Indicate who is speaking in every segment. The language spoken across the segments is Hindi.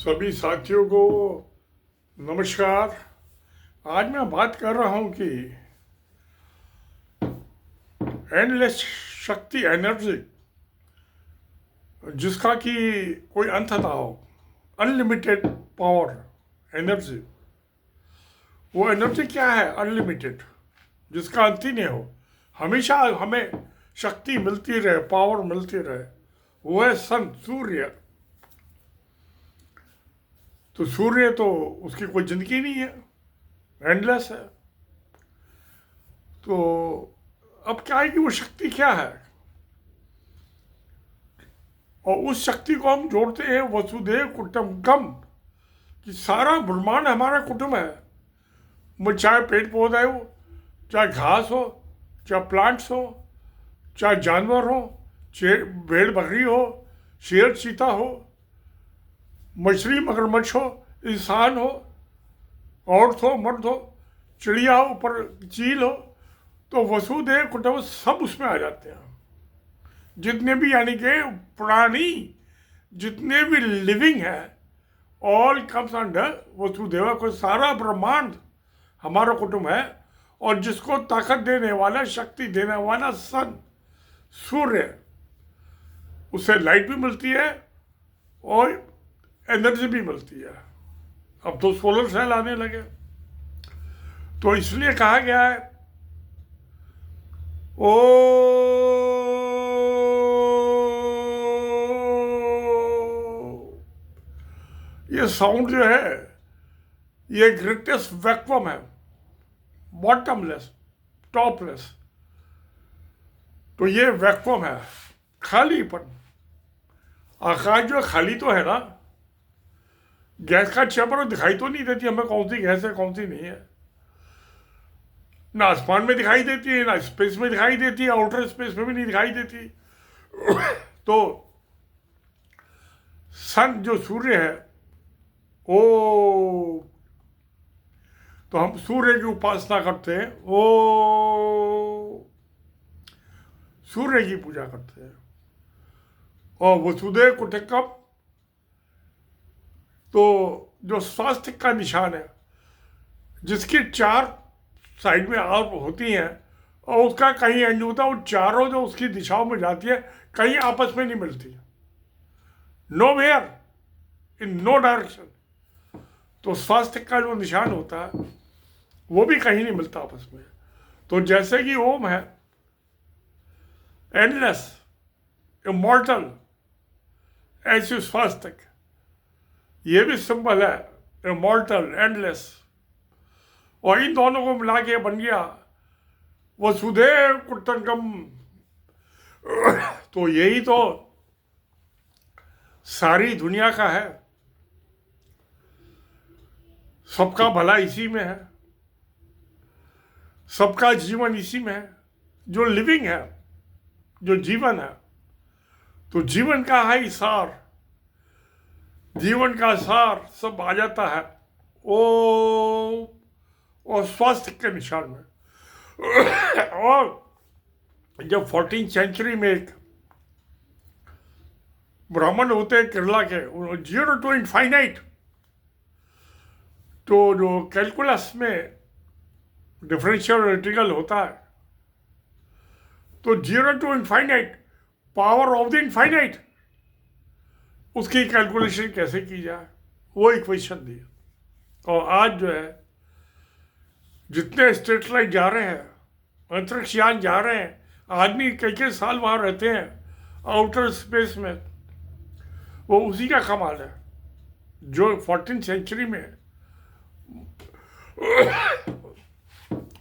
Speaker 1: सभी साथियों को नमस्कार। आज मैं बात कर रहा हूँ कि एंडलेस शक्ति, एनर्जी, जिसका कि कोई अंत ना हो, अनलिमिटेड पावर एनर्जी। वो एनर्जी क्या है? अनलिमिटेड, जिसका अंत ही नहीं हो, हमेशा हमें शक्ति मिलती रहे, पावर मिलती रहे। वो है सन, सूर्य। तो सूर्य तो उसकी कोई जिंदगी नहीं है, एंडलेस है। तो अब क्या है कि वो शक्ति क्या है, और उस शक्ति को हम जोड़ते हैं वसुधैव कुटुंबकम, कि सारा ब्रह्मांड हमारा कुटुंब है। वो चाहे पेड़ पौधा हो, चाहे घास हो, चाहे प्लांट्स हो, चाहे जानवर हो, चाहे भेड़ बकरी हो, शेर चीता हो, मछली मगरमच्छ हो, इंसान हो, औरत हो, मर्द हो, चिड़िया हो, ऊपर चील हो, तो वसुधैव कुटुंब सब उसमें आ जाते हैं। जितने भी यानी कि प्राणी, जितने भी लिविंग है, ऑल कम्स अंडर वसुधैव को। सारा ब्रह्मांड हमारा कुटुंब है। और जिसको ताकत देने वाला, शक्ति देने वाला सन, सूर्य, उससे लाइट भी मिलती है और एनर्जी भी मिलती है। अब तो सोलर सेल आने लगे, तो इसलिए कहा गया है ओ ये साउंड जो है, ये ग्रेटेस्ट वैक्यूम है, बॉटमलेस, टॉपलेस। तो ये वैक्यूम है, खालीपन। आकाश जो खाली तो है ना, गैस का चैम्बर दिखाई तो नहीं देती हमें कौन सी गैस है कौन सी नहीं है। ना आसमान में दिखाई देती है, ना स्पेस में दिखाई देती है, आउटर स्पेस में भी नहीं दिखाई देती। तो सन जो सूर्य है, ओ, तो हम सूर्य की उपासना करते हैं, ओ, सूर्य की पूजा करते हैं। और वसुधैव कुटुंबकम तो जो स्वास्थ्य का निशान है, जिसकी चार साइड में आर्म होती हैं और उसका कहीं एंड होता है, वो चारों जो उसकी दिशाओं में जाती है, कहीं आपस में नहीं मिलती, nowhere, in no direction. तो स्वास्थ्य का जो निशान होता है वो भी कहीं नहीं मिलता आपस में। तो जैसे कि ओम है, एंडलेस, इमॉर्टल, ऐसे स्वास्थ्य, ये भी सिंबल है, इमॉर्टल, एंडलेस। और इन दोनों को मिला के बन गया वसुधैव कुटुंबकम। तो यही तो सारी दुनिया का है, सबका भला इसी में है, सबका जीवन इसी में है। जो लिविंग है, जो जीवन है, तो जीवन का है सार, जीवन का सार सब आ जाता है ओ, और स्वास्थ्य के निशान में। और जब 14th सेंचुरी में एक ब्राह्मण होते हैं केरला के, 0 to infinite, तो जो कैलकुलस में डिफरेंशियल इंटीग्रल होता है, तो 0 to infinite, power of the infinite, उसकी कैलकुलेशन कैसे की जाए, वो इक्वेशन दी। और आज जो है, जितने स्टेटलाइट जा रहे हैं, अंतरिक्ष यान जा रहे हैं, आदमी कई कई साल वहाँ रहते हैं आउटर स्पेस में, वो उसी का कमाल है। जो 14th सेंचुरी में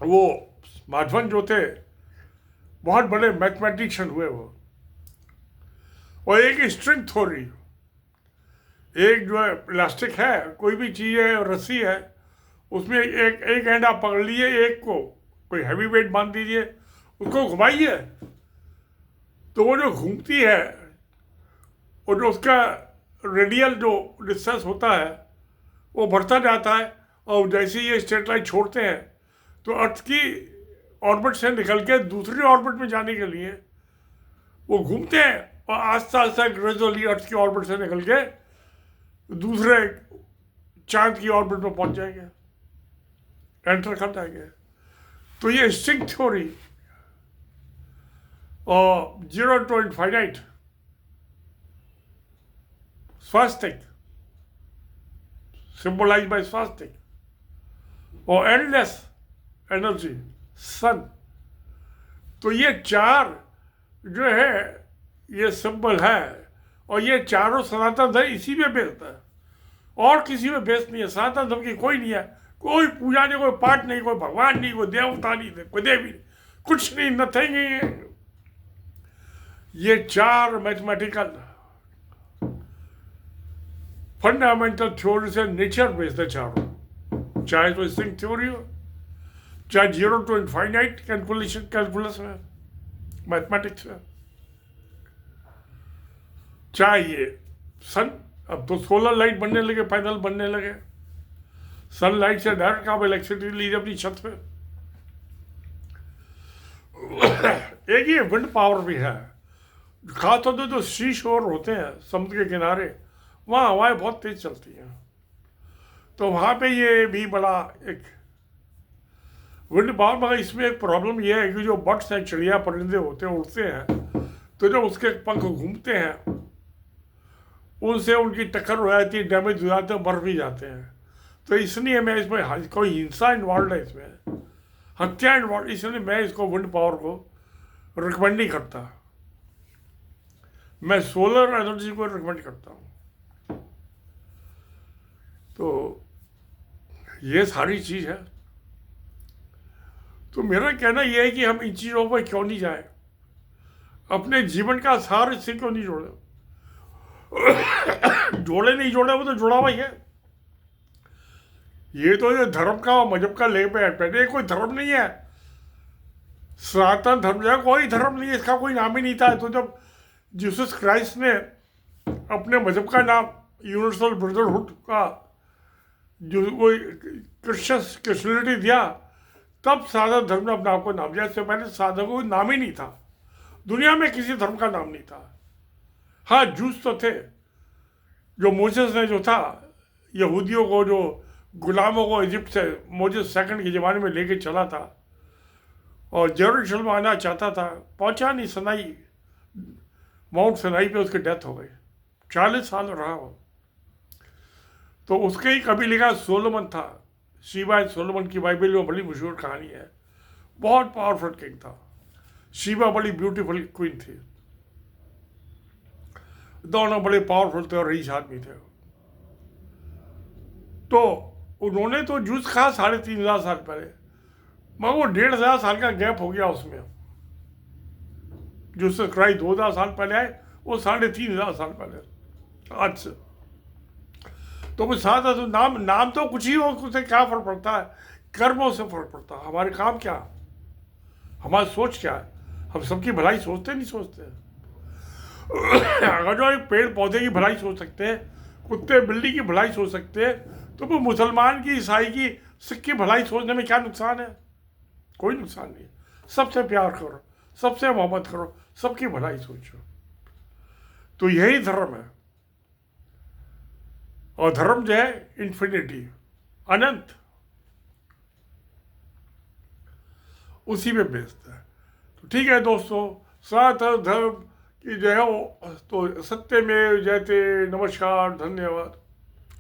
Speaker 1: वो माधवन जो थे, बहुत बड़े मैथमेटिशियन हुए वो। और एक स्ट्रिंग थ्योरी, एक जो है इलास्टिक है, कोई भी चीज़ है, रस्सी है, उसमें एक एंड आप पकड़ लीजिए, एक को कोई हैवी वेट बांध दीजिए, उसको घुमाइए, तो वो जो घूमती है, और जो उसका रेडियल जो डिस्टेंस होता है वो बढ़ता जाता है। और जैसे ही ये स्ट्रेट लाइन छोड़ते हैं, तो अर्थ की ऑर्बिट से निकल के दूसरी ऑर्बिट में जाने के लिए वो घूमते हैं, और आस्ता आस्ता ग्रेजुअली अर्थ की ऑर्बिट से निकल के दूसरे चांद की ऑर्बिट में पहुंच जाएंगे, एंटर कर जाएंगे। तो ये स्ट्रिंग थ्योरी और zero to infinite swastik symbolize by swastik और एंडलेस एनर्जी सन, तो ये चार जो है ये सिंबल है, और ये चारों सनातन धर्म इसी में बेस्ड है और किसी में बेस्ड नहीं है। सनातन धर्म की कोई नहीं है, कोई पूजा नहीं, कोई पाठ नहीं, कोई भगवान नहीं, कोई देवता नहीं, कोई देवी नहीं, कुछ नहीं, नथिंग नहीं है। ये चार मैथमेटिकल फंडामेंटल थ्योरी से नेचर बेस्ड है चारों, चाहे तो स्ट्रिंग थ्योरी हो, चाहे जीरो टू इनफाइनाइट कैलकुलस में मैथमेटिक्स में, चाहे ये सन, अब तो सोलर लाइट बनने लगे, पैनल बनने लगे, सनलाइट से डायरेक्ट आप इलेक्ट्रिसिटी लीजिए अपनी छत पे। एक ये विंड पावर भी है, खासतौर से जो सी शोर होते हैं समुद्र के किनारे, वहाँ हवाएं बहुत तेज चलती हैं, तो वहाँ पे ये भी बड़ा एक विंड पावर। मगर इसमें एक प्रॉब्लम ये है कि जो बर्ड्स हैं, चिड़िया परिंदे होते हैं, उड़ते हैं, तो जो उसके पंख घूमते हैं उनसे उनकी टक्कर हो जाती है, डैमेज हो जाते हैं, मर भी जाते हैं। तो इसलिए मैं इसमें कोई हिंसा इन्वॉल्व है, इसमें हत्या इन्वॉल्व, इसलिए मैं इसको विंड पावर को रिकमेंड नहीं करता। मैं सोलर एनर्जी को रिकमेंड करता हूँ। तो ये सारी चीज़ है। तो मेरा कहना यह है कि हम इन चीज़ों पर क्यों नहीं जाए, अपने जीवन का सार इससे क्यों नहीं जोड़े। जोड़े नहीं जोड़े, वो तो जुड़ा हुआ ही है। ये तो ये धर्म का और मजहब का ले पे पहले कोई धर्म नहीं है। सनातन धर्म जो कोई धर्म नहीं है, इसका कोई नाम ही नहीं था। तो जब जीसस क्राइस्ट ने अपने मजहब का नाम यूनिवर्सल ब्रदरहुड का जो कोई क्रिश्चियनिटी दिया, तब साधन धर्म ने अपने आप को नाम दिया। इससे पहले साधन को नाम ही नहीं था, दुनिया में किसी धर्म का नाम नहीं था। हाँ, जूस तो थे, जो मोसेस ने जो था यहूदियों को, जो गुलामों को इजिप्ट से मोसेस सेकंड के ज़माने में लेके चला था और जेरूशलेम आना चाहता था, पहुंचा नहीं। सनाई, माउंट सनाई पे उसकी डेथ हो गई, 40 साल रहा हो। तो उसके ही कभी लिखा सोलोमन था, शीबा एंड सोलोमन की बाइबल में बड़ी मशहूर कहानी है। बहुत पावरफुल किंग था, शीबा बड़ी ब्यूटीफुल क्वीन थी, दोनों बड़े पावरफुल थे और रईस आदमी थे। तो उन्होंने तो जूस खाया 3500 साल पहले, मगर वो 1500 साल का गैप हो गया उसमें। जूस क्राइस्ट 2000 साल पहले आए, वो 3500 साल पहले आज से। तो कुछ साथ तो नाम तो कुछ ही हो, उससे क्या फर्क पड़ता है, कर्मों से फर्क पड़ता है। हमारे काम क्या, हमारी सोच क्या है, हम सबकी भलाई सोचते नहीं सोचते। अगर जो एक पेड़ पौधे की भलाई सोच सकते हैं, कुत्ते बिल्ली की भलाई सोच सकते हैं, तो वो मुसलमान की, ईसाई की, सिख की भलाई सोचने में क्या नुकसान है? कोई नुकसान नहीं। सबसे प्यार करो, सबसे मोहब्बत करो, सबकी भलाई सोचो। तो यही धर्म है। और धर्म जो है इन्फिनिटी, अनंत, उसी में बेस्ड है। तो ठीक है दोस्तों, सनातन धर्म की जो है तो सत्य में जयते। नमस्कार, धन्यवाद।